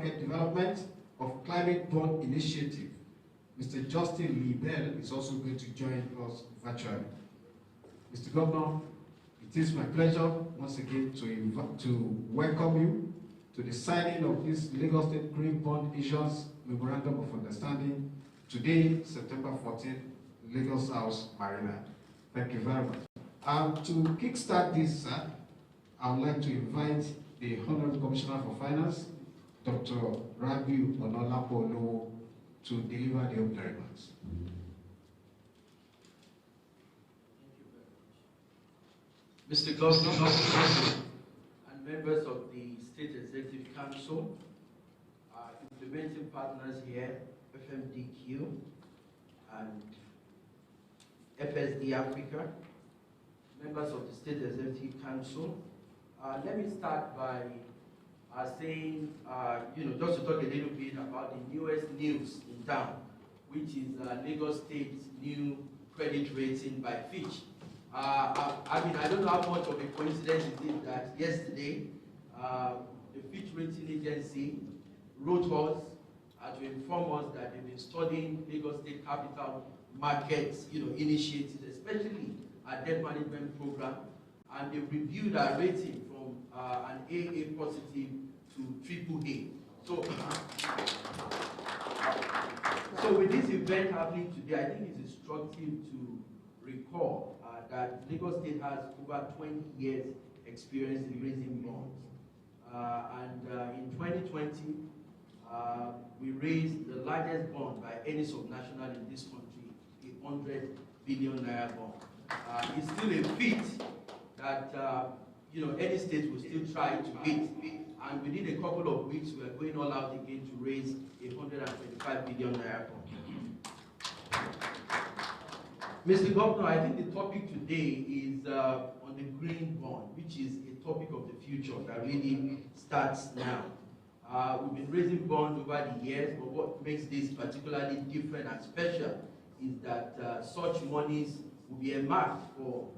Market Development of Climate Bond Initiative, Mr. Justin Liebel, is also going to join us virtually. Mr. Governor, it is my pleasure once again to welcome you to the signing of this Lagos State Green Bond Issuance Memorandum of Understanding today, September 14th, Lagos House, Maryland. Thank you very much. To kickstart this, I would like to invite the Honorable Commissioner for Finance, Dr. Rabiu Onolapo, to deliver the opening remarks. Mr. Governor and members of the State Executive Council, implementing partners here, FMDQ and FSD Africa, members of the State Executive Council. Let me start by saying, just to talk a little bit about the newest news in town, which is Lagos State's new credit rating by Fitch. I don't know how much of a coincidence it is that yesterday, the Fitch Rating Agency wrote us to inform us that they've been studying Lagos State capital markets, initiatives, especially our debt management program, and they've reviewed our rating from an AA positive to AAA. So with this event happening today, I think it's instructive to recall that Lagos State has over 20 years experience in raising bonds. In 2020, we raised the largest bond by any subnational in this country, a 100 billion naira bond. It's still a feat that any state will still try to beat. And within a couple of weeks, we are going all out again to raise a 125 billion naira bond. Mr. Governor, I think the topic today is on the green bond, which is a topic of the future that really starts now. We've been raising bonds over the years, but what makes this particularly different and special is that such monies will be earmarked for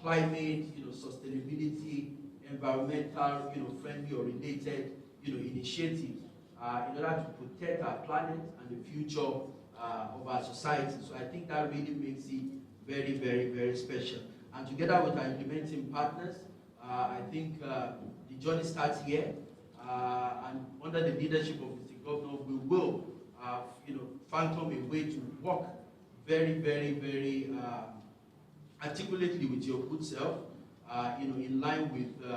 climate, sustainability, environmental, friendly or related, initiatives in order to protect our planet and the future of our society. So I think that really makes it very, very, very special. And together with our implementing partners, I think the journey starts here. And under the leadership of Mr. Governor, we will, phantom a way to work very, very, very articulately with your good self, in line with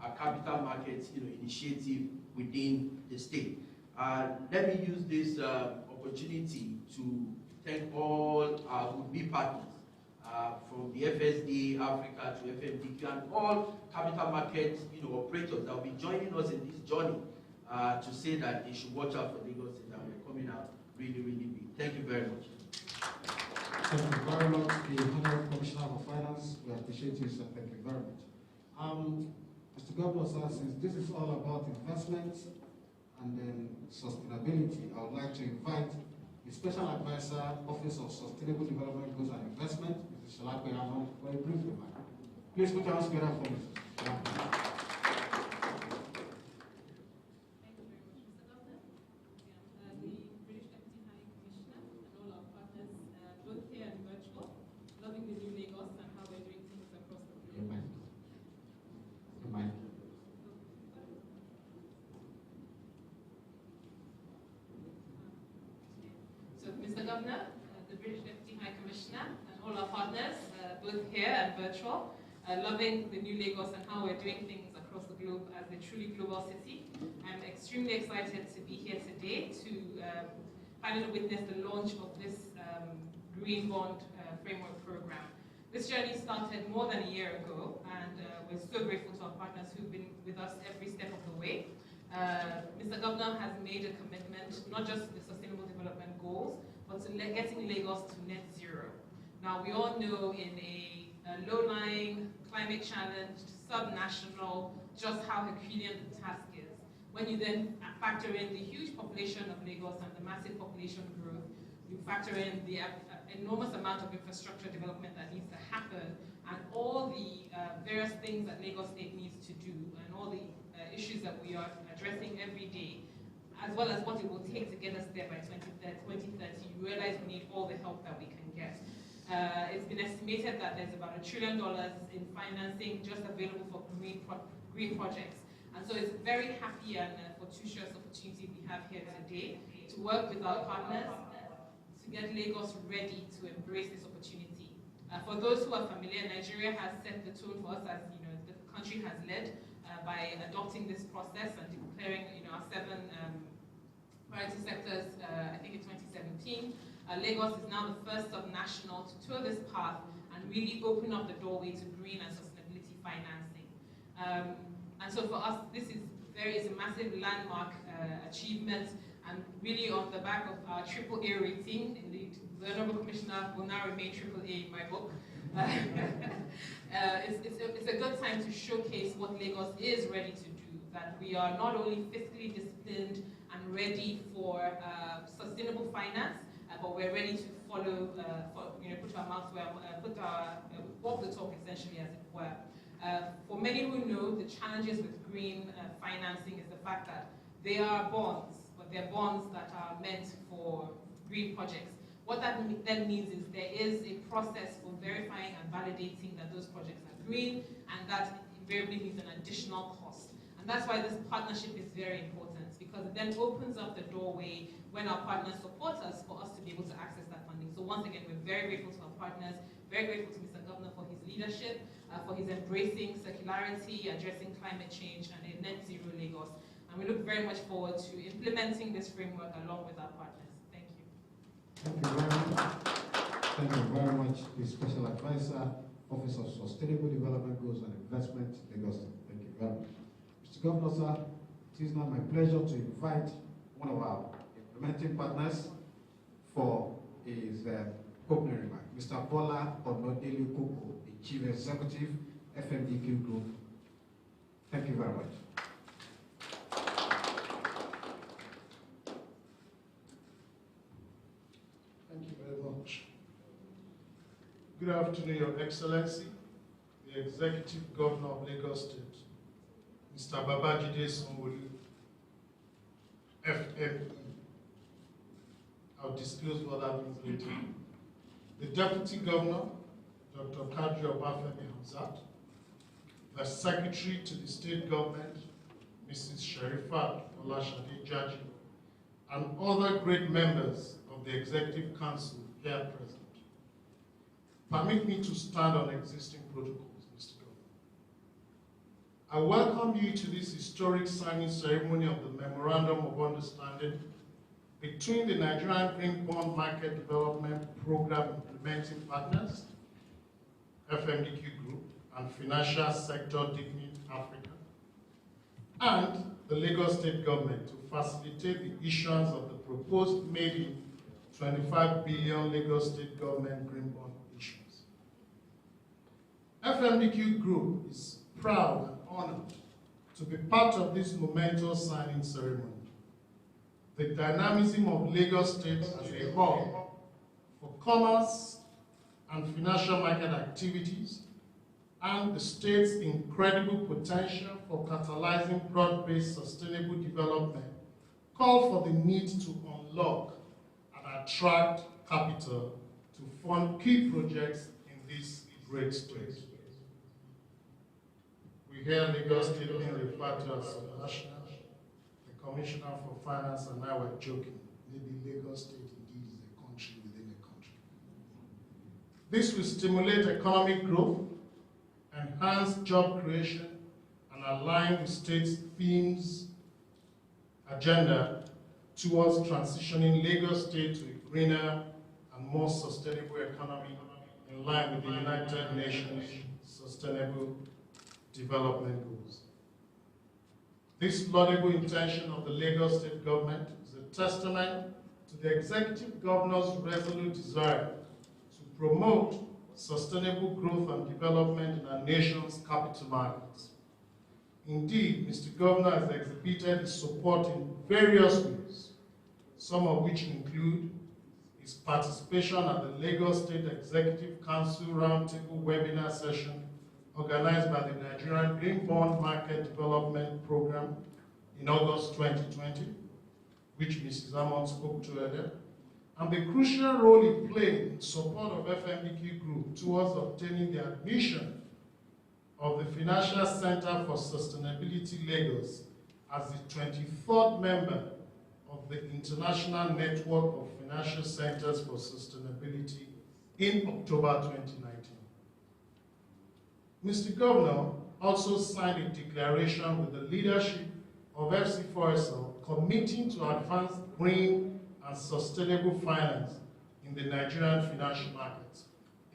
our capital markets, initiative within the state. Let me use this opportunity to thank all our would-be partners, from the FSD Africa to FMDQ and all capital market operators that will be joining us in this journey to say that they should watch out for Lagos State and we're coming out really, really big. Thank you very much. Thank you very much, the Honorable Commissioner for Finance. We appreciate you, sir. Thank you very much. Mr. Governor, sir, since this is all about investment and then sustainability, I would like to invite the Special Advisor, Office of Sustainable Development Goals and Investment, Mrs. Shalakwe Ahmad, for a brief remark. Please put your hands together for Mrs. Shalakwe. Mr. Governor, the British Deputy High Commissioner, and all our partners, both here and virtual, loving the new Lagos and how we're doing things across the globe as a truly global city. I'm extremely excited to be here today to finally witness the launch of this Green Bond Framework Program. This journey started more than a year ago, and we're so grateful to our partners who've been with us every step of the way. Mr. Governor has made a commitment, not just to the Sustainable Development Goals, but to getting Lagos to net zero. Now, we all know in a low-lying, climate-challenged, sub-national, just how Herculean the task is. When you then factor in the huge population of Lagos and the massive population growth, you factor in the enormous amount of infrastructure development that needs to happen, and all the various things that Lagos State needs to do, and all the issues that we are addressing every day. as well as what it will take to get us there by 2030, you realize we need all the help that we can get. It's been estimated that there's about $1 trillion in financing just available for green projects. And so it's very happy and fortuitous opportunity we have here today to work with our partners to get Lagos ready to embrace this opportunity. For those who are familiar, Nigeria has set the tone for us, as the country has led by adopting this process and declaring our 7 priority sectors, I think in 2017. Lagos is now the first subnational to tour this path and really open up the doorway to green and sustainability financing. And so for us, this is a massive landmark achievement, and really on the back of our AAA rating. Indeed, the Honorable Commissioner will now remain AAA in my book. It's a good time to showcase what Lagos is ready to do, that we are not only fiscally disciplined and ready for sustainable finance, but we're ready to follow, put our mouth where, walk the talk essentially, as it were. For many who know, the challenges with green financing is the fact that they are bonds, but they're bonds that are meant for green projects. What that then means is there is a process for verifying and validating that those projects are green, and that invariably means an additional cost. And that's why this partnership is very important, because it then opens up the doorway when our partners support us for us to be able to access that funding. So once again, we're very grateful to our partners, very grateful to Mr. Governor for his leadership, for his embracing circularity, addressing climate change, and a net zero Lagos. And we look very much forward to implementing this framework along with our partners. Thank you. Thank you very much. Thank you very much, the Special Advisor, Office of Sustainable Development Goals and Investment, Lagos. Thank you very much. Mr. Governor, sir, it is now my pleasure to invite one of our implementing partners for his opening remark, Mr. Bola Onodele Koko, the Chief Executive, FMDQ Group. Thank you very much. Thank you very much. Good afternoon, Your Excellency, the Executive Governor of Lagos State, Mr. Babajide Sanwo-Olu, FME. I'll disclose what that means later. The Deputy Governor, Dr. Kadri Obafemi Hamzat, the Secretary to the State Government, Mrs. Sherifat Olashade Jaji, and other great members of the Executive Council here present. Permit me to stand on existing protocols, Mr. Governor. I welcome you to this historic signing ceremony of the Memorandum of Understanding between the Nigerian Green Bond Market Development Program implementing partners, FMDQ Group, and Financial Sector Dignity Africa, and the Lagos State Government to facilitate the issuance of the proposed maybe 25 billion Lagos State Government Green Bond issues. FMDQ Group is proud and honored to be part of this momentous signing ceremony. The dynamism of Lagos State as a hub for commerce and financial market activities, and the state's incredible potential for catalyzing broad-based sustainable development call for the need to unlock and attract capital to fund key projects in this great state. We hear Lagos State being referred to as subnational. The Commissioner for Finance and I were joking. Maybe Lagos State indeed is a country within a country. This will stimulate economic growth, enhance job creation, and align the state's themes agenda towards transitioning Lagos State to a greener and more sustainable economy in line with the United Nations Sustainable Development Goals. This laudable intention of the Lagos State Government is a testament to the Executive Governor's resolute desire to promote sustainable growth and development in our nation's capital markets. Indeed, Mr. Governor has exhibited his support in various ways, some of which include his participation at the Lagos State Executive Council Roundtable webinar session organized by the Nigerian Green Bond Market Development Program in August 2020, which Mrs. Hammond spoke to earlier, and the crucial role it played in support of FMDQ Group towards obtaining the admission of the Financial Center for Sustainability Lagos as the 23rd member of the International Network of Financial Centers for Sustainability in October 2019. Mr. Governor also signed a declaration with the leadership of FC4SL committing to advance green and sustainable finance in the Nigerian financial markets,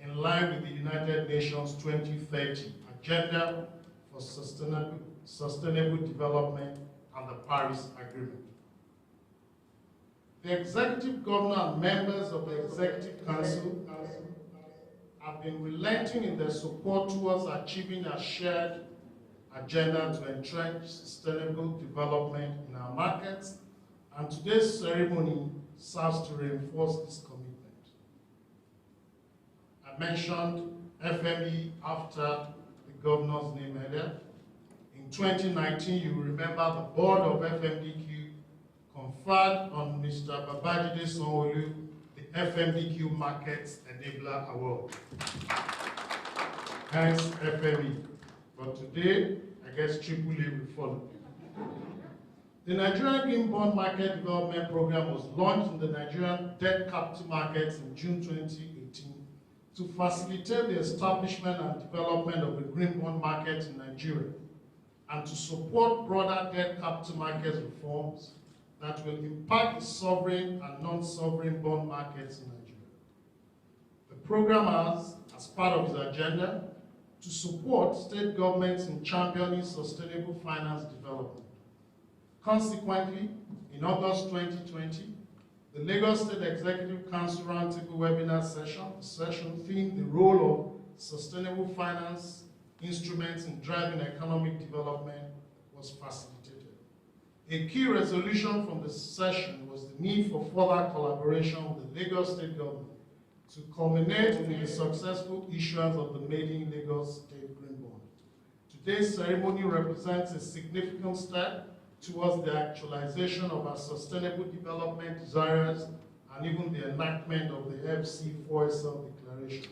in line with the United Nations 2030 Agenda for Sustainable Development and the Paris Agreement. The Executive Governor and members of the Executive Council have been relenting in their support towards achieving a shared agenda to entrench sustainable development in our markets, and today's ceremony serves to reinforce this commitment. I mentioned FME after the governor's name earlier. In 2019, you remember the board of FMDQ conferred on Mr. Babajide Sanwo-Olu the FMDQ Markets Enabler Award. Hence FME. But today, I guess Triple A will follow. The Nigerian Green Bond Market Development Program was launched in the Nigerian debt capital markets in June 2018 to facilitate the establishment and development of the green bond market in Nigeria and to support broader debt capital markets reforms that will impact the sovereign and non-sovereign bond markets in Nigeria. The program has, as part of its agenda, to support state governments in championing sustainable finance development. Consequently, in August 2020, the Lagos State Executive Council Roundtable webinar session themed the role of sustainable finance instruments in driving economic development was facilitated. A key resolution from the session was the need for further collaboration with the Lagos State government to culminate in the successful issuance of the maiden Lagos State Green Bond. Today's ceremony represents a significant step towards the actualization of our sustainable development desires and even the enactment of the FC4SL declaration.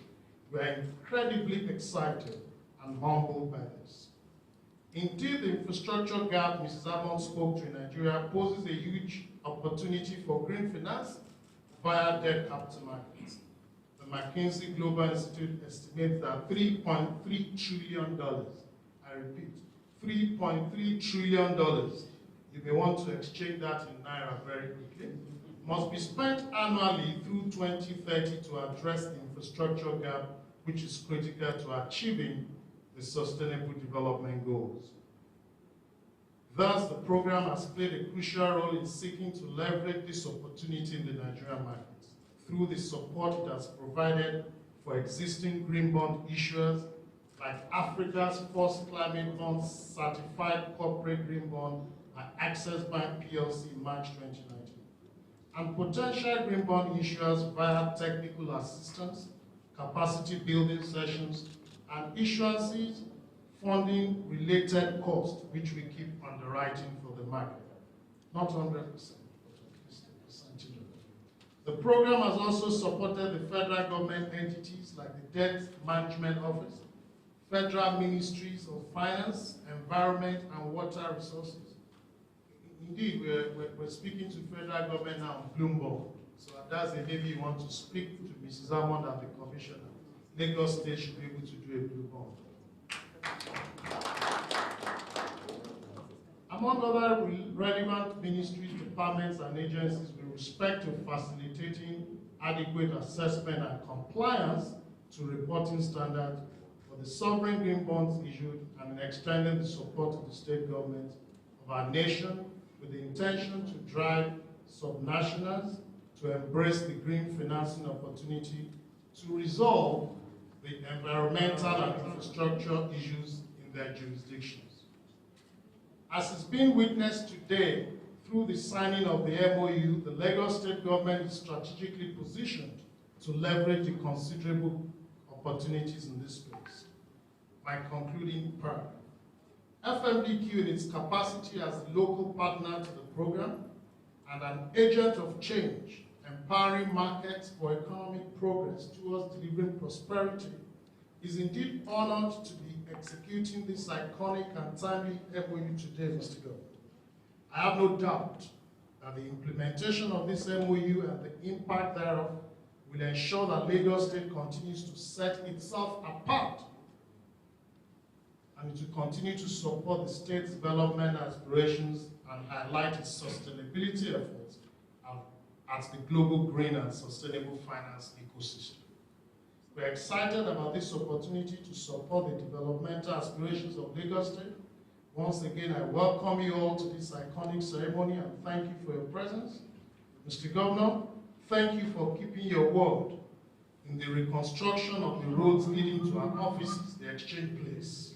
We are incredibly excited and humbled by this. Indeed, the infrastructure gap Mrs. Hammond spoke to in Nigeria poses a huge opportunity for green finance via debt capital markets. The McKinsey Global Institute estimates that $3.3 trillion, I repeat, $3.3 trillion, you may want to exchange that in Naira very quickly, must be spent annually through 2030 to address the infrastructure gap, which is critical to achieving the Sustainable Development Goals. Thus, the program has played a crucial role in seeking to leverage this opportunity in the Nigerian markets through the support it has provided for existing green bond issuers like Africa's first climate bond certified corporate green bond at Access Bank PLC in March 2019, and potential green bond issuers via technical assistance, capacity building sessions, and issuances funding related costs, which we keep underwriting for the market. Not 100%, but at least a percentage of it. The program has also supported the federal government entities like the Debt Management Office, federal ministries of finance, environment, and water resources. Indeed, we're speaking to federal government now on Bloomberg. So that's a maybe you want to speak to Mrs. Hammond and the commissioner. Lagos State should be able to do a blue bond. Among other relevant ministries, departments, and agencies with respect to facilitating adequate assessment and compliance to reporting standards for the sovereign green bonds issued and in extending the support to the state government of our nation with the intention to drive subnationals to embrace the green financing opportunity to resolve the environmental and infrastructure issues in their jurisdictions. As is being witnessed today through the signing of the MoU, the Lagos State government is strategically positioned to leverage the considerable opportunities in this space. My concluding paragraph. FMDQ in its capacity as a local partner to the program and an agent of change, empowering markets for economic progress towards delivering prosperity, is indeed honored to be executing this iconic and timely MoU today, Mr. Governor. I have no doubt that the implementation of this MoU and the impact thereof will ensure that Lagos State continues to set itself apart and to continue to support the state's development aspirations and highlight its sustainability efforts as the global green and sustainable finance ecosystem. We're excited about this opportunity to support the developmental aspirations of Lagos State. Once again, I welcome you all to this iconic ceremony and thank you for your presence. Mr. Governor, thank you for keeping your word in the reconstruction of the roads leading to our offices, the Exchange Place.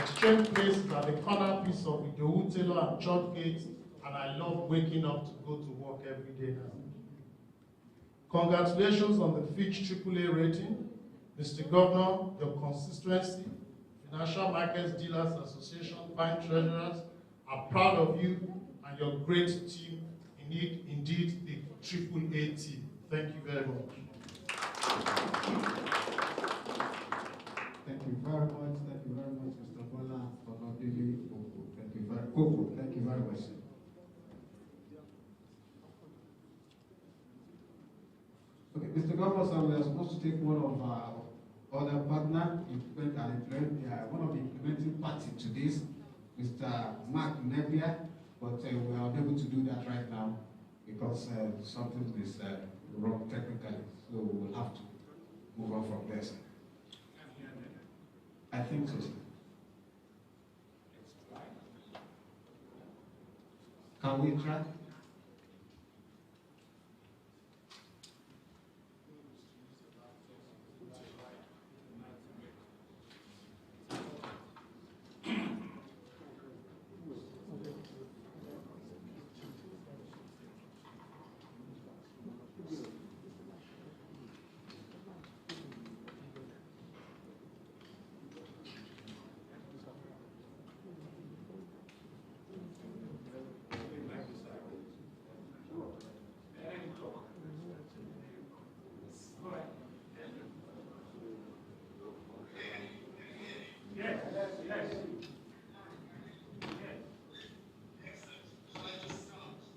Exchange Place is at the corner piece of Idowu Taylor and Church Gate, and I love waking up to go to work every day now. Congratulations on the Fitch AAA rating. Mr. Governor, your constituency, Financial Markets Dealers Association, Bank Treasurers are proud of you and your great team, indeed the AAA team. Thank you very much. Thank you very much. Thank you very much, Mr. Bola, for not giving Koko. Thank you very Koko. Thank you very much. Okay, Mr. Governor, we are supposed to take one of our other partner, one of the implementing party to this, Mr. Mark Nebbia, but we are unable to do that right now because something is wrong technically, so we'll have to move on from there, sir. I think so, sir. Can we try?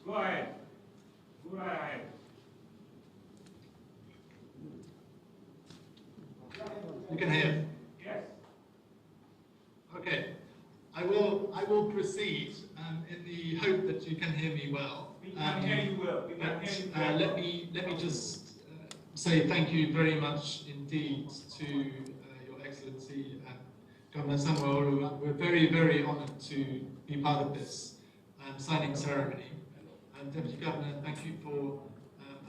Go ahead. Go ahead. You can hear? Yes. Okay. I will proceed in the hope that you can hear me well. We can hear you well. We can hear you well. Let me just say thank you very much indeed to Your Excellency Governor Samuel. We're very, very honoured to be part of this signing ceremony. Deputy Governor, thank you for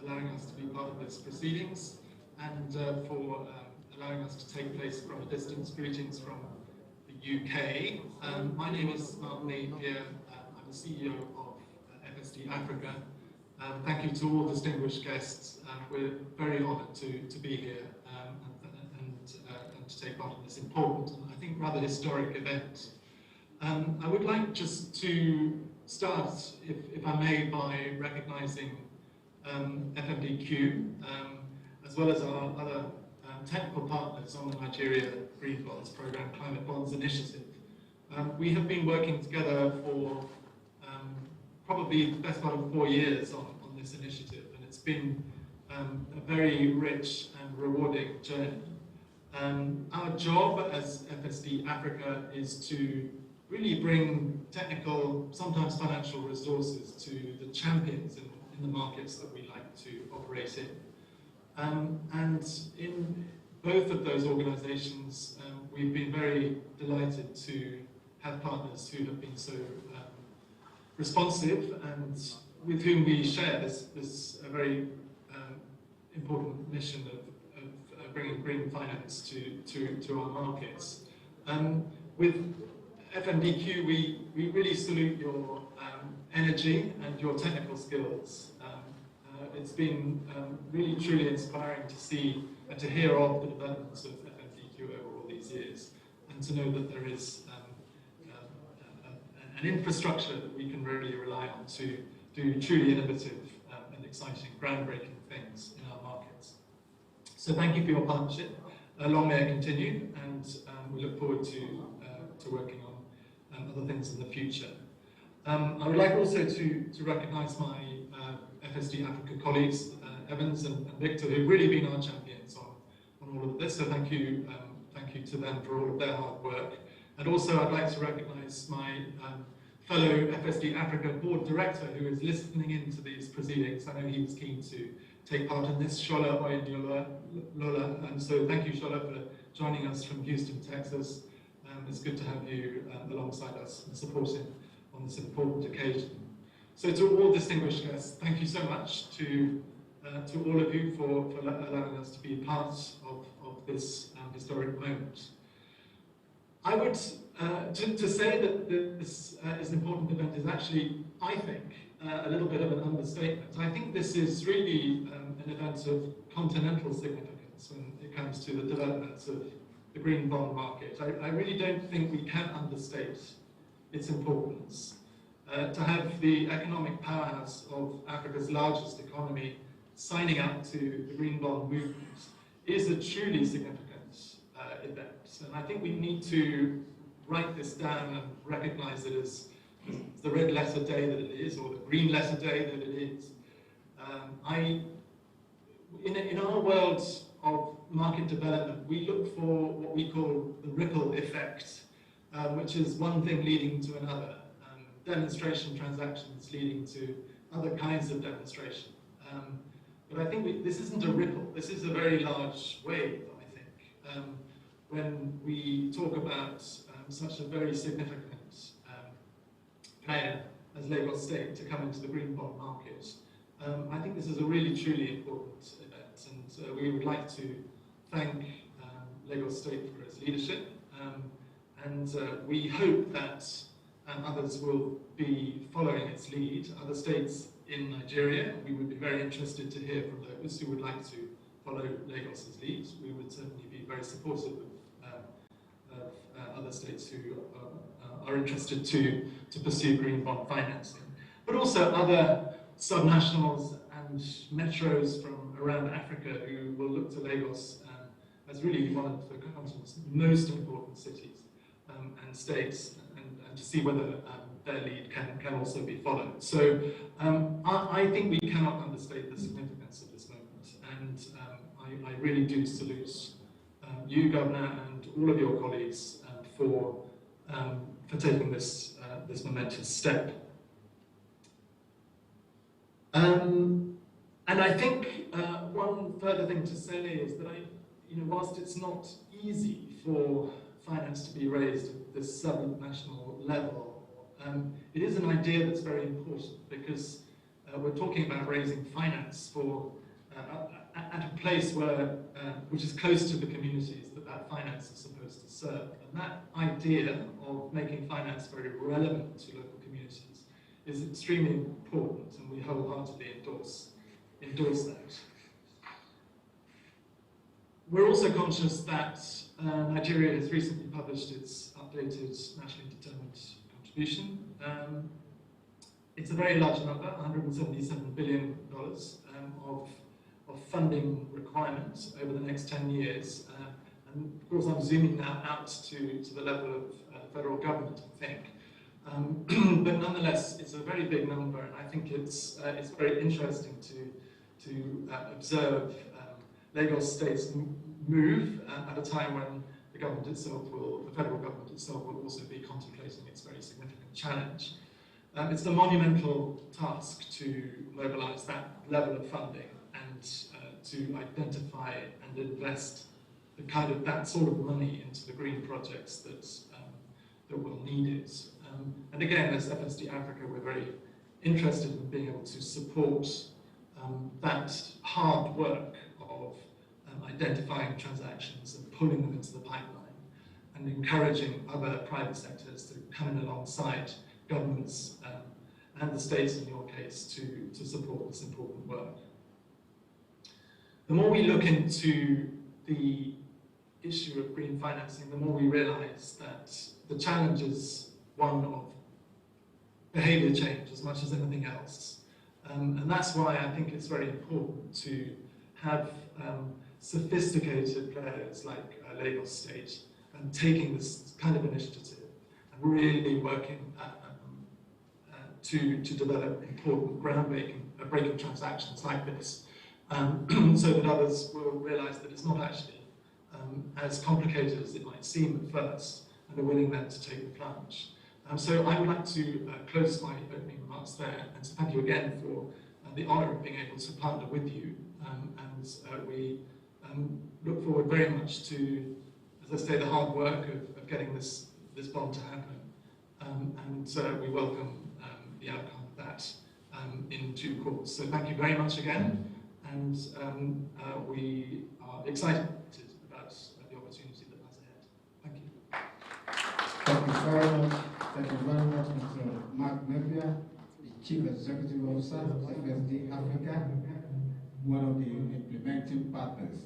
allowing us to be part of this proceedings and for allowing us to take place from a distance. Greetings from the UK. My name is Mark Napier. I'm the CEO of FSD Africa. Thank you to all distinguished guests. We're very honoured to be here and to take part in this important and I think rather historic event. I would like just to start, if I may, by recognising FMDQ, as well as our other technical partners on the Nigeria Green Bonds Programme, Climate Bonds Initiative. We have been working together for probably the best part of 4 years on this initiative, and it's been a very rich and rewarding journey. Our job as FSD Africa is to really bring technical, sometimes financial resources to the champions in the markets that we like to operate in. And in both of those organizations, we've been very delighted to have partners who have been so responsive and with whom we share this very important mission of bringing green finance to our markets. With FMDQ, we really salute your energy and your technical skills. It's been really truly inspiring to see and to hear of the developments of FMDQ over all these years, and to know that there is an infrastructure that we can really rely on to do truly innovative and exciting, groundbreaking things in our markets. So thank you for your partnership. Long may it continue, and we look forward to working on other things in the future. I would like also to recognise my FSD Africa colleagues, Evans and Victor, who've really been our champions on all of this. So thank you to them for all of their hard work. And also I'd like to recognise my fellow FSD Africa board director who is listening in to these proceedings. I know he was keen to take part in this, Shola Lola. And so thank you, Shola, for joining us from Houston, Texas. It's good to have you alongside us and supporting on this important occasion. So to all distinguished guests, thank you so much to all of you for allowing us to be part of this historic moment. I would, to say that this is an important event is actually, I think, a little bit of an understatement. I think this is really an event of continental significance when it comes to the developments of the green bond market. I really don't think we can understate its importance. To have the economic powerhouse of Africa's largest economy signing up to the green bond movement is a truly significant event. And I think we need to write this down and recognize it as the red letter day that it is, or the green letter day that it is. In our world of market development, we look for what we call the ripple effect, which is one thing leading to another. Demonstration transactions leading to other kinds of demonstration. But I think this isn't a ripple, this is a very large wave, I think. When we talk about such a very significant player as Lagos State to come into the green bond market, I think this is a really, truly important event, and we would like to thank Lagos State for its leadership, and we hope that others will be following its lead, other states in Nigeria. We would be very interested to hear from those who would like to follow Lagos's lead. We would certainly be very supportive of other states who are interested to pursue green bond financing. But also other subnationals and metros from around Africa who will look to Lagos as really one of the continent's most important cities and states, and to see whether their lead can also be followed. So I think we cannot understate the significance of this moment, and I really do salute you, Governor, and all of your colleagues for taking this momentous step. And I think one further thing to say is that whilst it's not easy for finance to be raised at this sub-national level, it is an idea that's very important, because we're talking about raising finance for at a place where which is close to the communities that finance is supposed to serve. And that idea of making finance very relevant to local communities is extremely important, and we wholeheartedly endorse that. We're also conscious that Nigeria has recently published its updated nationally determined contribution. It's a very large number, $177 billion of funding requirements over the next 10 years. And of course, I'm zooming now out to the level of the federal government, I think. But nonetheless, it's a very big number, and I think it's very interesting to observe Lagos State's move at a time when the government itself the federal government itself will also be contemplating its very significant challenge. It's a monumental task to mobilize that level of funding and to identify and invest that sort of money into the green projects that will need it. And again, as FSD Africa, we're very interested in being able to support that hard work of identifying transactions and pulling them into the pipeline, and encouraging other private sectors to come in alongside governments and the states, in your case, to support this important work. The more we look into the issue of green financing, the more we realize that the challenge is one of behaviour change as much as anything else. And that's why I think it's very important to have sophisticated players like Lagos State taking this kind of initiative and really working to develop important groundbreaking transactions like this, so that others will realise that it's not actually as complicated as it might seem at first, and are willing then to take the plunge. So I would like to close my opening remarks there, and to thank you again for the honour of being able to partner with you, and we look forward very much to, as I say, the hard work of getting this bond to happen, and we welcome the outcome of that in due course. So thank you very much again, and we are excited about the opportunity that lies ahead. Thank you. Thank you very much. Thank you very much, Mr. Mark Napier, the Chief Executive Officer of FSD Africa, one of the implementing partners.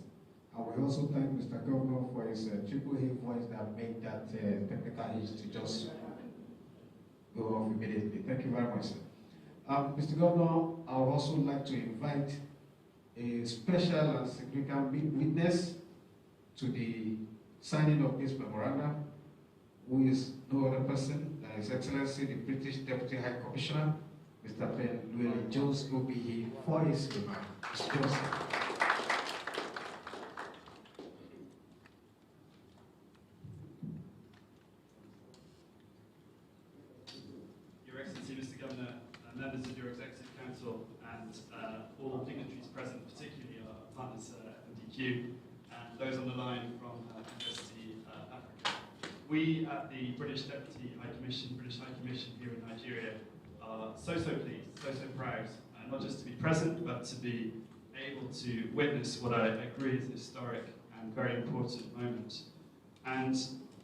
I will also thank Mr. Governor for his AAA voice that made that technical hitch to just go off immediately. Thank you very much, sir. Mr. Governor, I would also like to invite a special and significant witness to the signing of this memorandum, who is no other person than His Excellency the British Deputy High Commissioner, Mr. Ben Llewellyn Jones, will be here for his remark. Mr. Jones. Your Excellency, Mr. Governor, members of your Executive Council, and all dignitaries present, particularly our partners FMDQ, and those on the line from FSD Africa. We at the British Deputy High Commission, British High Commission here in Nigeria, are so pleased, so proud, not just to be present, but to be able to witness what I agree is a historic and very important moment. And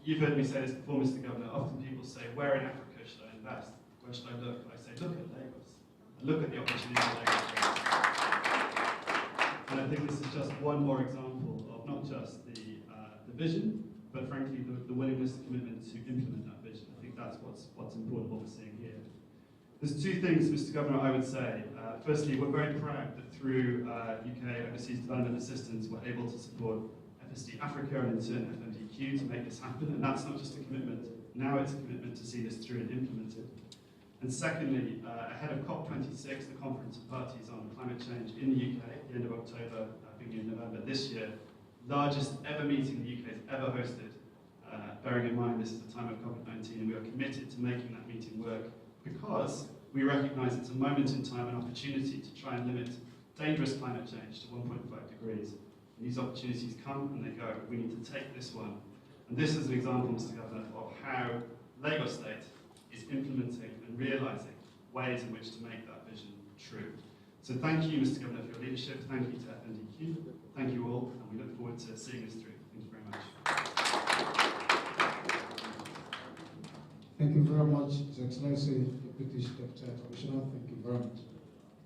you've heard me say this before, Mr. Governor. Often people say, where in Africa should I invest? Where should I look? I say, look at Lagos. And look at the opportunity that Lagos brings. And I think this is just one more example of not just the vision, but frankly the willingness, the commitment to implement that vision. I think that's what's important, what we're seeing here. There's two things, Mr. Governor, I would say. Firstly, we're very proud that through UK Overseas Development Assistance, we're able to support FSD Africa and in turn FMDQ to make this happen. And that's not just a commitment, now it's a commitment to see this through and implemented. And secondly, ahead of COP26, the Conference of Parties on Climate Change in the UK, at the end of October, beginning of November this year, largest ever meeting the UK has ever hosted, bearing in mind this is the time of COVID-19, and we are committed to making that meeting work, because we recognise it's a moment in time, an opportunity to try and limit dangerous climate change to 1.5 degrees. And these opportunities come and they go. We need to take this one. And this is an example, Mr. Governor, of how Lagos State is implementing and realising ways in which to make that vision true. So thank you, Mr. Governor, for your leadership. Thank you to FMDQ. Thank you all, and we look forward to seeing this through. Thank you very much. Thank you very much, His Excellency, the British Deputy High Commissioner. Thank you very much.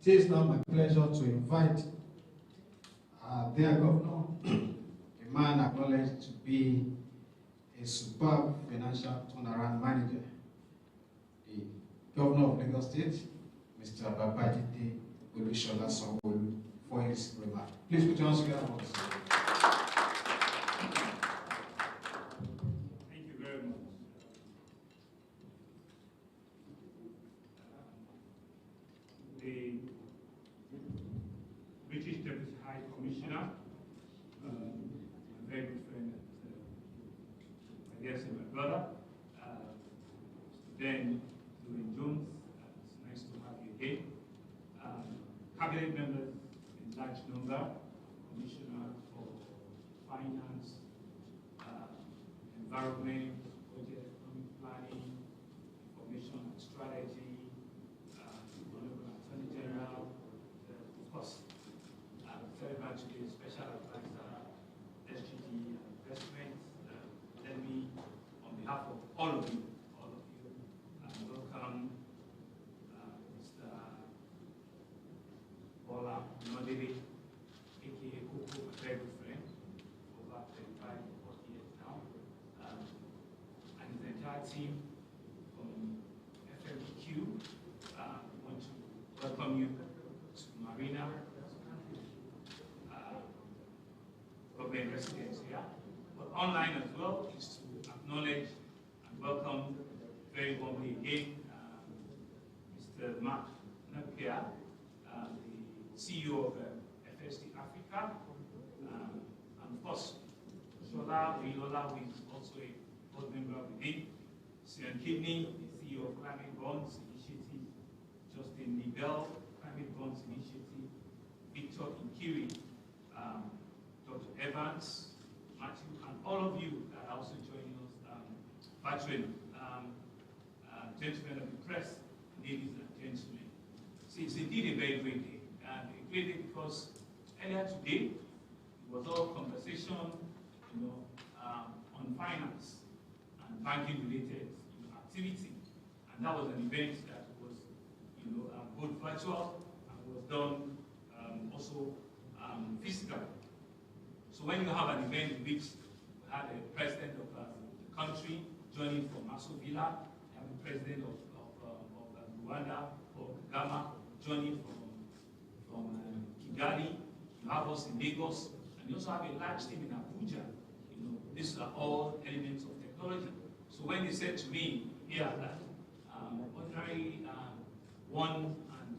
It is now my pleasure to invite their Governor, a man acknowledged to be a superb financial turnaround manager, the Governor of Lagos State, Mr. Babajide Olusola Sanwo-Olu, for his remark. Please put your hands together for us. Thank you very much. The British Deputy High Commissioner, my very good friend, I guess my brother, Mr. Ben Llewellyn Jones, it's nice to have you again. Cabinet members in large number, Commissioner for Finance, Environment, Budget, Economic Planning, Information and Strategy, Honorable Attorney General, of course, very much a special welcome you to Marina, government residence here. But online as well is to acknowledge and welcome very warmly again Mr. Mark Napier, the CEO of FST Africa, and of course, Shola Wilola, who is also a board member within, Sian Kidney, the CEO of Climate Bonds Initiative, Justin Nibel, Climate Bonds Initiative, Victor Inkiri, Dr. Evans, Matthew, and all of you that are also joining us virtually. Gentlemen of the press, ladies and gentlemen. See, it's indeed a very great day. And a great day because earlier today, it was all conversation, on finance and banking related activity. And that was an event that was, both virtual and was done also physical. So when you have an event in which you had the president of the country joining from Maso Villa, you have the president of Rwanda, or Gama, joining from Kigali, you have us in Lagos, and you also have a large team in Abuja. These are all elements of technology. So when they said to me here that ordinary one and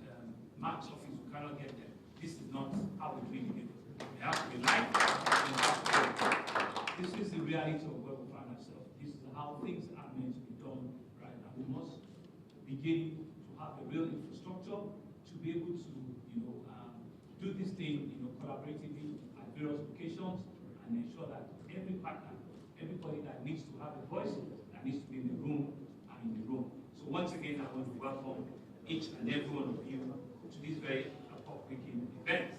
Mark's office, we cannot get them, this is not how we really do it. We have to be live. This is the reality of where we find ourselves. This is how things are meant to be done right now. We must begin to have a real infrastructure to be able to, do this thing, collaboratively at various locations and ensure that every partner, everybody that needs to have a voice, that needs to be in the room, are in the room. So once again, I want to welcome each and every one of you to this very epoch-making event.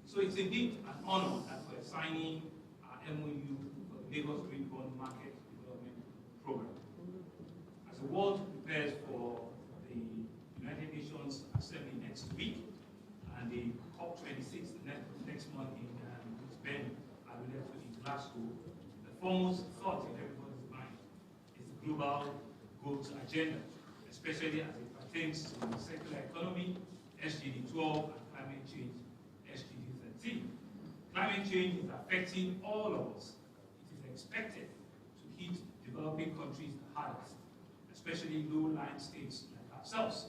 So it's indeed an honor that we're signing our MoU for the Lagos Green Bond Market Development Program. As the world prepares for the United Nations Assembly next week and the COP26 next month in Spain, in Glasgow, the foremost thought in everybody's mind is the global goals agenda, especially as it pertains to the circular economy, SDG 12, and climate change, SDG 13. Climate change is affecting all of us. It is expected to hit developing countries the hardest, especially low-lying states like ourselves.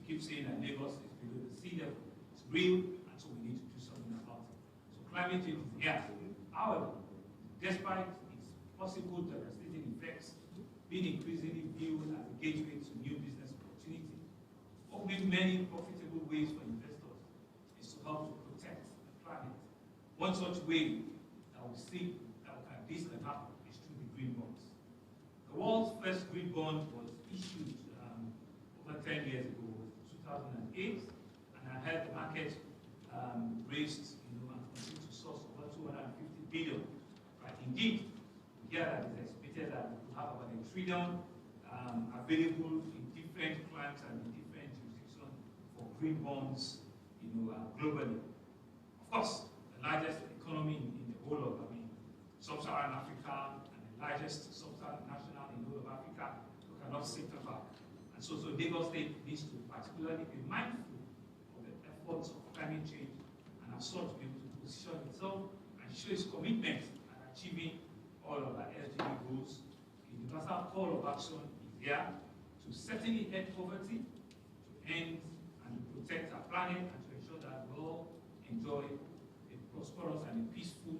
We keep saying that Lagos is below the sea level. It's real, and so we need to do something about it. So climate change is here. However, despite its possible devastating effects, being increasingly viewed as a gateway to new business opportunity, opening many profitable ways for investors is to help to protect the planet. One such way that we see that this can happen is through the green bonds. The world's first green bond was issued over 10 years ago, 2008, and I heard the market raised, and continued to source over 250 billion. Right? Indeed, we hear that it's estimated that we have about $1 trillion available in different clients and in different jurisdictions for green bonds, globally. Of course, the largest economy in the whole of, sub-Saharan Africa, and the largest sub-Saharan national in the whole of Africa, we cannot sit back. And so Lagos State needs to particularly be mindful of the efforts of climate change, and as such be able to position itself and show its commitment in achieving all of our SDG goals. The universal call of action is there to certainly end poverty, to end and protect our planet, and to ensure that we all enjoy a prosperous and a peaceful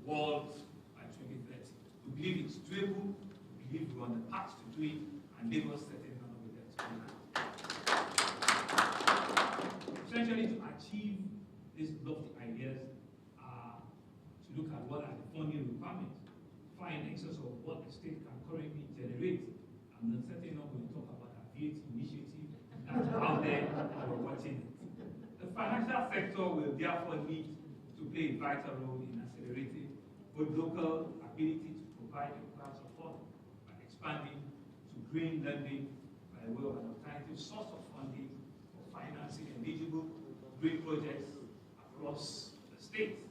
world by 2030. We believe it's doable, we believe we're on the path to do it, and Lagos certainly cannot be there to do that. Essentially, to achieve these lofty ideas, to look at what are the funding requirements, far in excess of what the state can currently generate. I'm not certainly not going to talk about our VAT initiative that's out there and we're watching it. The financial sector will therefore need to play a vital role in accelerating both local ability to provide required support by expanding to green lending by way of an alternative source of funding for financing eligible green projects across the state.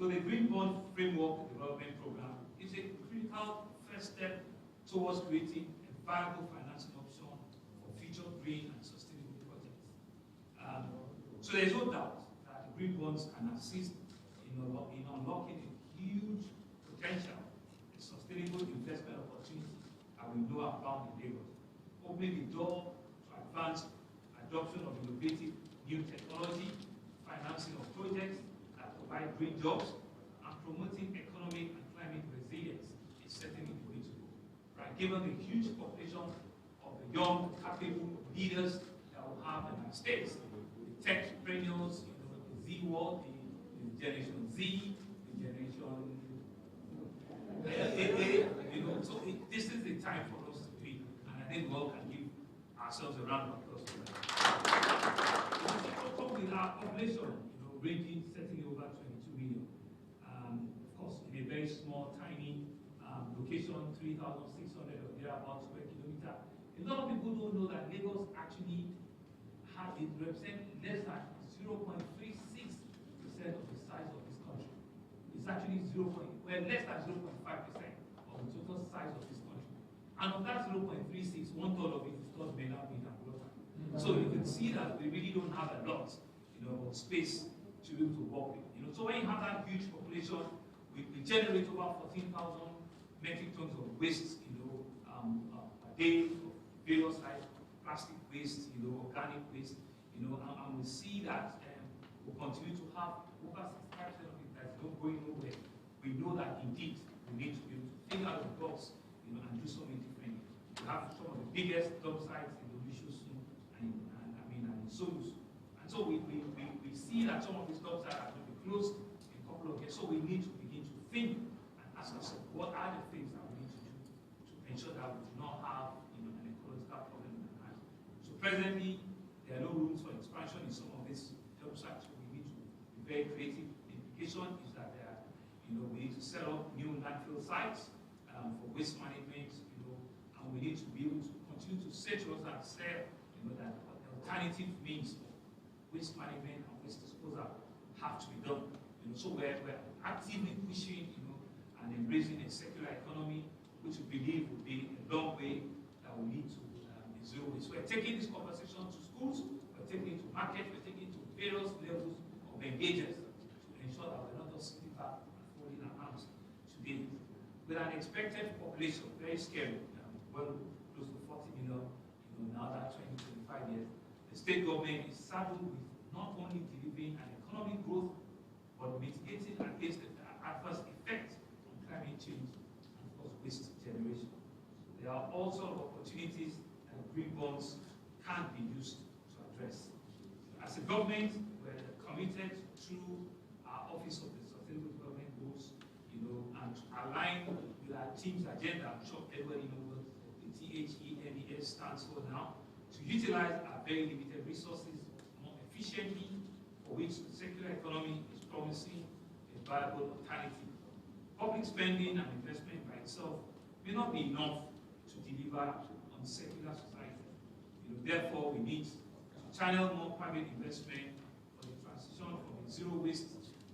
So the Green Bond Framework Development Program is a critical first step towards creating a viable financing option for future green and sustainable So there's no doubt that the green bonds can assist in unlocking a huge potential, a sustainable investment opportunity that we know are found in Lagos, opening the door to advance adoption of innovative new technology, financing of projects that provide green jobs, and promoting economic and climate resilience is certainly the way to go. Right? Given the huge population of the young, capable leaders that we have in our states, the techpreneurs, the Z world, the Generation Z, the Generation AA, so this is the time for us to do it, and I think we all can give ourselves a round of applause for that. With our population, ranging certainly over 22 million, of course, in a very small, tiny location, 3,600 or thereabouts square kilometer. A lot of people don't know that Lagos actually represents less than 0.36% of the size of this country. It's actually less than 0.5% of the total size of this country. And of that 0.36, 1/3 of it is called Mena and Blotter. So you can see that we really don't have a lot, of space to be able to work with. So when you have that huge population, we generate over 14,000 metric tons of waste, a day of various types, plastic waste, organic waste, and we see that we'll continue to have over 65% of it that's not going nowhere. We know that indeed we need to be able to think out of the box, and do something different. We have some of the biggest dump sites in the Wishosu and in Solus. And so we see that some of these dump sites are going to be closed in a couple of years. So we need to begin to think and ask ourselves, what are the things that we need to do to ensure that we do not have an ecological problem in our hands. So presently, there are no rooms for expansion in some of these dump sites. So we need to be very creative. The implication is that we need to set up new landfill sites for waste management, and we need to be able to continue to say to us and say, that alternative means of waste management and waste disposal have to be done. So we're actively pushing, and embracing a circular economy, which we believe will be a long way that will lead to zero waste. We're taking this conversation to schools, we're taking it to market, we're taking it to various levels of engagers to ensure that we're not just sitting back and folding our arms today. With an expected population, very scary, well close to 40 million, now that 20-25 years, the state government is saddled with not only delivering an economic growth, but mitigating against the adverse effects on climate change and, of course, waste generation. There are all sorts of opportunities that green bonds can be used to address. As a government, we're committed through our Office of the Sustainable Development Goals, and to align with our team's agenda. I'm sure everybody knows what the THEMES stands for now, to utilize our very limited resources more efficiently, for which the circular economy is promising a viable alternative. Public spending and investment by itself may not be enough to deliver on circular society. Therefore, we need to channel more private investment for the transition from a zero waste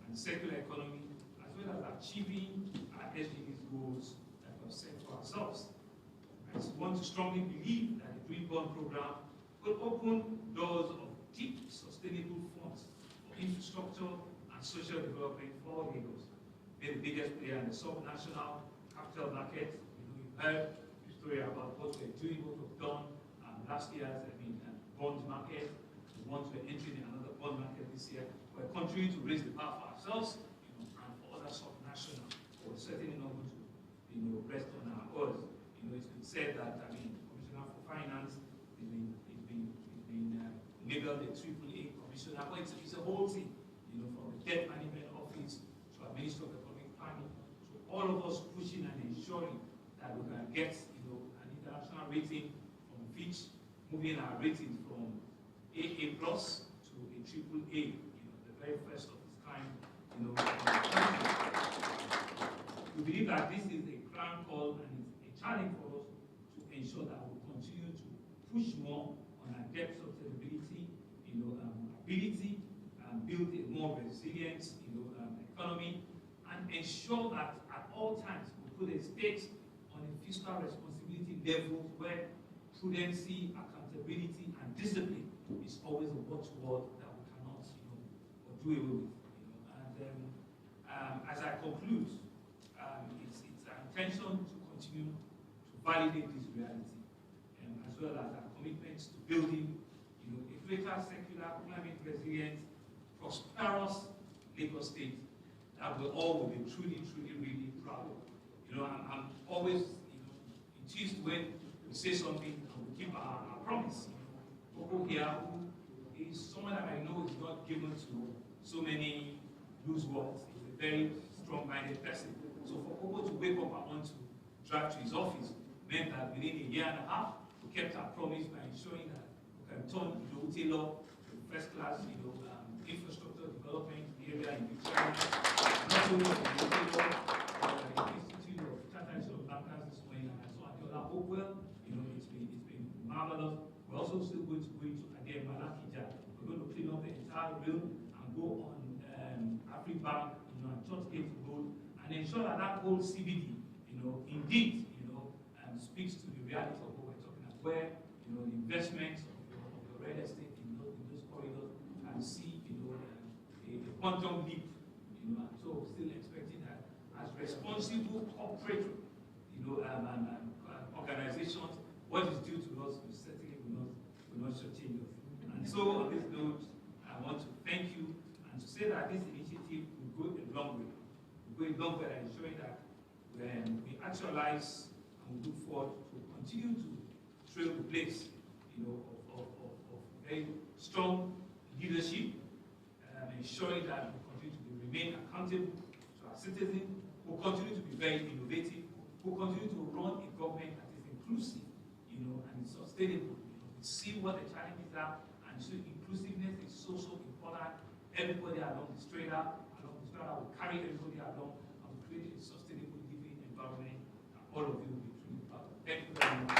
and circular economy, as well as achieving our SDGs goals that we have set for ourselves. I want to strongly believe that the Green Bond Program will open doors of deep, sustainable funds for infrastructure and social development for Lagos. We're the biggest player in the sub-national capital market. You've heard the story about what we're doing, what we've done last year's bond market. We want to enter in another bond market this year. We're continuing to raise the bar for ourselves, and for other sub-national. We're certainly not going to, rest on our oars. It's been said that Commissioner for Finance has been labeled a AAA commissioner, but it's a whole thing, from the Debt Management Office to our Ministry of Economic Planning. So all of us pushing and ensuring that we can get, an international rating from Fitch, moving our rating from AA+ to a AAA, the very first of its kind, we believe that this is a crown call and it's a challenge for us to ensure that we continue to push more on our debt sustainability, ability, and build a more resilient, economy, and ensure that at all times we put a state on a fiscal responsibility level where prudency, accountability, and discipline is always a watchword that we cannot do away with. And as I conclude, it's our intention to continue to validate this reality, as well as our commitments to building, a greater secular, climate resilient, prosperous Lagos State that we all will be truly, really proud of. I'm always, enthused when we say something and we keep our promise. Koko here, who is someone that I know is not given to so many loose words. He's a very strong-minded person. So for Koko to wake up and want to drive to his office meant that within a year and a half, we kept our promise by ensuring that we can turn Taylor to first-class, infrastructure development area in Nigeria. Not only in Taylor, the Institute of Chartered Bankers this morning, and I saw Adiola Hopewell. It's been marvelous. We're also still going to go into again Malakija. We're going to clean up the entire rail and go on Afribank, and Churchgate Road, and ensure that that whole CBD, indeed, speaks to the reality of what we're talking about, where the investments of your real estate in those corridors can see a quantum leap. And so still expecting that as responsible corporate organizations, what is due to us, we certainly will not shortchange us. And so on this note, I want to thank you and to say that this initiative will go a long way. We'll go a long way at ensuring that when we actualize and we look forward to continue to trail the place of very strong leadership, ensuring that we continue to remain accountable to our citizens, we'll continue to be very innovative, we'll continue to run a government that is inclusive and sustainable. We see what the challenges are, and so inclusiveness is so important. Everybody along the strata will carry everybody along and will create a sustainable living environment, and all of you will be truly proud of. Thank you very much.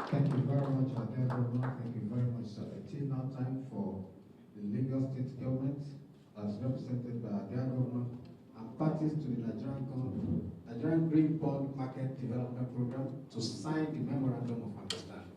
Thank you very much, Adele. Thank you very much, sir. It is now time for the Lagos State government, as represented by Adele Governor, and parties to the Nigerian Green Bond Market Development Program to sign the Memorandum of Understanding.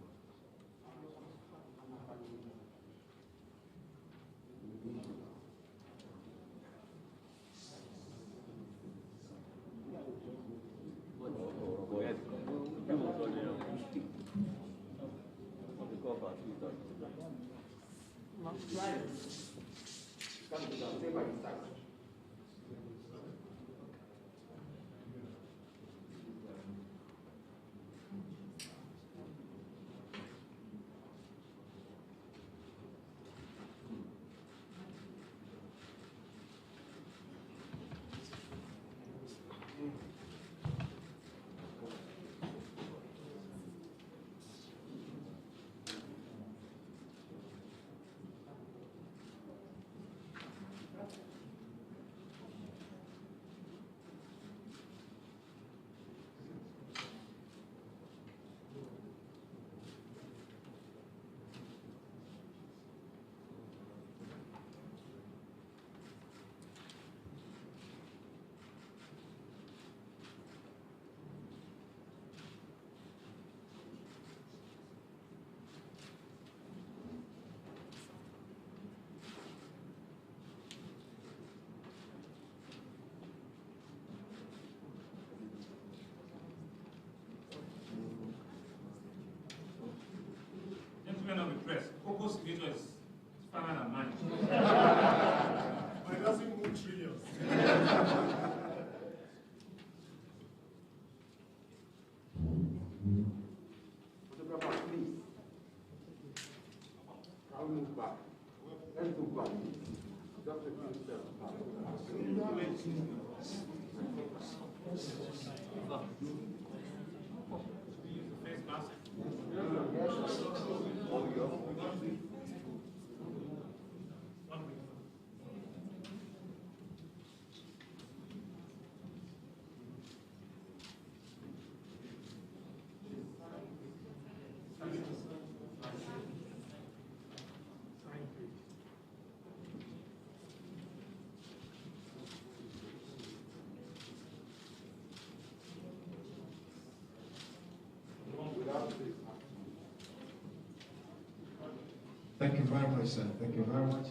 Of the press. Coco's signature is finer than mine. Mine doesn't move trillions. Photographer, please. I'll move back. Let's move back. Just a few steps back. Face mask. Thank you very much, sir. Thank you very much.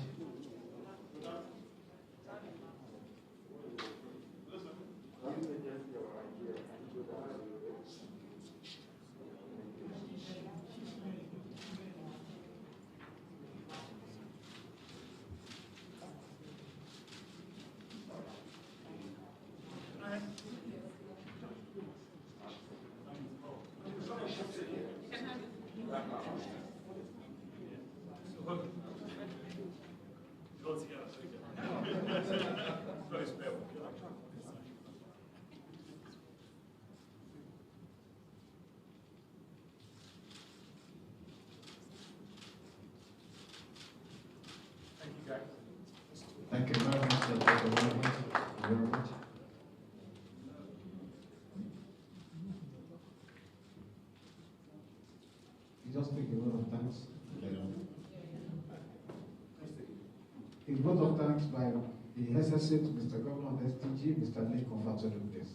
Thank you very much, sir. Thank you very much. Thank you very much. You just take a vote of thanks. A vote of thanks by the SSA to Mr. Governor of the STG, Mr. Lee, conferred with this.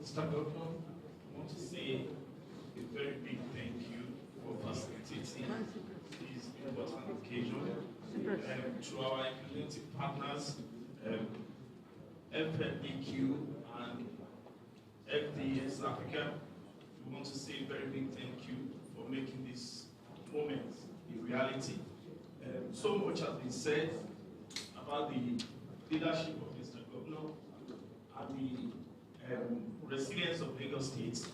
Mr. Governor, I want to say a very big thank you for facilitating this important occasion. To our implementing partners, FLBQ and FDS Africa, we want to say a very big thank you for making this moment a reality. So much has been said about the leadership of Mr. Governor and the resilience of Lagos State.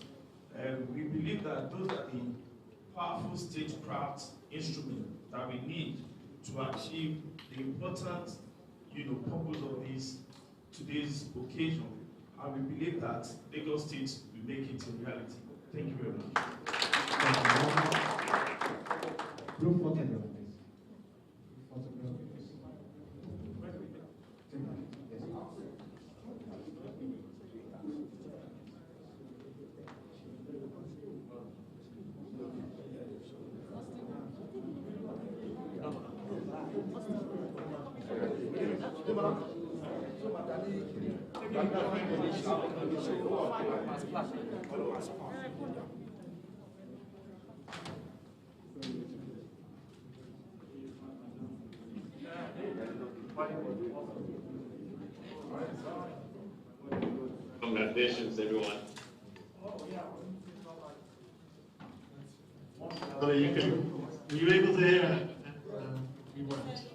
We believe that those are the powerful statecraft instruments that we need to achieve the important, purpose of today's occasion. And we believe that Lagos State will make it a reality. Thank you very much. Thank you very much. Group photograph, please. Photograph, please. Congratulations, everyone. So were you able to hear? We weren't.